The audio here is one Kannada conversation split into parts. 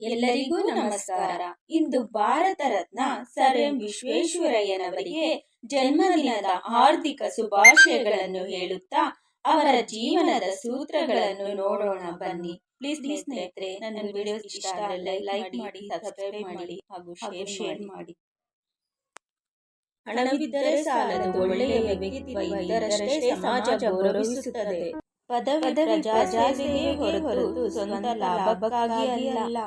ಎಲ್ಲರಿಗೂ ನಮಸ್ಕಾರ. ಇಂದು ಭಾರತ ರತ್ನ ಸರ್ ಎಂ ವಿಶ್ವೇಶ್ವರಯ್ಯನವರಿಗೆ ಜನ್ಮದಿನದ ಹಾರ್ದಿಕ ಶುಭಾಶಯಗಳನ್ನು ಹೇಳುತ್ತಾ ಅವರ ಜೀವನದ ಸೂತ್ರಗಳನ್ನು ನೋಡೋಣ ಬನ್ನಿ. ಪ್ಲೀಸ್ ಸ್ನೇಹಿತರೆ, ನನ್ನ ವಿಡಿಯೋ ಇಷ್ಟ ಆದರೆ ಲೈಕ್ ಮಾಡಿ, ಸಬ್ಸ್ಕ್ರೈಬ್ ಮಾಡಿ ಹಾಗೂ ಶೇರ್ ಮಾಡಿ. ಹಣವಿದ್ದರೆ ಸಾಲದು, ಒಳ್ಳೆಯ ವ್ಯಕ್ತಿತ್ವ ಇದ್ದರಷ್ಟೇ ಸಮಾಜ ಗೌರವಿಸುತ್ತದೆ. ಪದವಿ ಪ್ರಜಾಸೇವೆಗೆ ಹೊರತು ಸ್ವಂತ ಲಾಭಕ್ಕಾಗಿ ಅಲ್ಲ.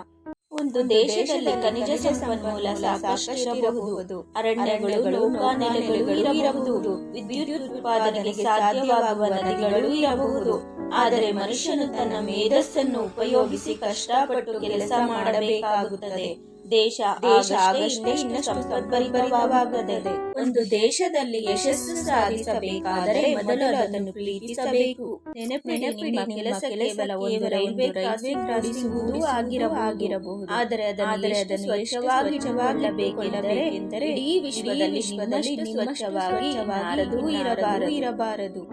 ಒಂದು ದೇಶದಲ್ಲಿ ಖನಿಜ ಸಂಪನ್ಮೂಲ ಸಾಕಷ್ಟಿರಬಹುದು, ಅರಣ್ಯಗಳು, ನೌಕಾನೆಲೆಗಳು ಇರಬಹುದು, ವಿದ್ಯುತ್ ಉತ್ಪಾದನೆಗೆ ಸಾಧ್ಯವಾಗುವ ನದಿಗಳು ಇರಬಹುದು. ಆದರೆ ಮನುಷ್ಯನು ತನ್ನ ಮೇಧಸ್ಸನ್ನು ಉಪಯೋಗಿಸಿ ಕಷ್ಟಪಟ್ಟು ಕೆಲಸ ಮಾಡಬೇಕಾಗುತ್ತದೆ. ದೇಶ ಆಗಷ್ಟೇ ಸಂಪದ್ಭರಿತವಾಗುತ್ತದೆ. ಒಂದು ದೇಶದಲ್ಲಿ ಯಶಸ್ಸು ಸಾಧಿಸಬೇಕಾದರೆ ಮೊದಲು ಅದನ್ನು ಪ್ರೀತಿಸಬೇಕು. ನೆನಪಿಡಿ, ನಿಮ್ಮ ಕೆಲಸ ಕೇವಲ ಒಂದು ರೈಲ್ವೆ ಕ್ರಾಸಿಂಗ್ ಆಗಿರಬಹುದು, ಆದರೆ ಅದನ್ನು ಸ್ವಚ್ಛವಾಗಿ ಇಡಬೇಕೆಂದರೆ ಇಡೀ ವಿಶ್ವದಲ್ಲಿ ಸ್ವಚ್ಛವಾಗಿ ಇರಬಾರದು.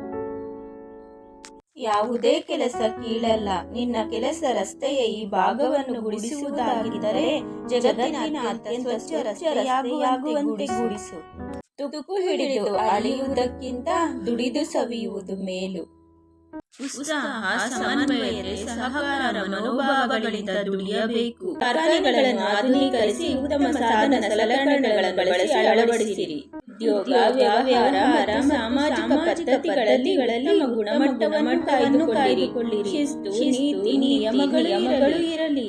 ಯಾವುದೇ ಕೆಲಸ ಕೀಳಲ್ಲ. ನಿನ್ನ ಕೆಲಸ ರಸ್ತೆಯ ಈ ಭಾಗವನ್ನು ಗುಡಿಸುವುದಾಗಿದ್ದರೆ ಜಗತ್ತಿನ ಅತ್ಯಂತ ರಸ್ತೆಯಾಗುವಂತೆ ಗುಡಿಸು. ತುಕ್ಕು ಹಿಡಿದು ಅಳಿಯುವುದಕ್ಕಿಂತ ದುಡಿದು ಸವಿಯುವುದು ಮೇಲು. ಉತ್ಸಾಹ, ಸಮನ್ವಯತೆ, ಸಹಕಾರ ಮನೋಭಾವಗಳಿಂದ ದುಡಿಯಬೇಕು. ಕಾರ್ಖಾನೆಗಳನ್ನು ಆಧುನೀಕರಿಸಿ ಉತ್ತಮ ಸಾಧನ ಸಲಕರಣೆಗಳನ್ನು ಬಳಸಿ ಅಳವಡಿಸಿರಿ. ಉದ್ಯೋಗ, ವ್ಯವಹಾರ, ಸಾಮಾಜಿಕ ಪದ್ಧತಿಗಳಲ್ಲಿ ಗುಣಮಟ್ಟವನ್ನು ಕಾಯ್ದುಕೊಳ್ಳಿರಿ. ಶಿಸ್ತು, ನೀತಿ, ನಿಯಮಗಳು ಇರಲಿ.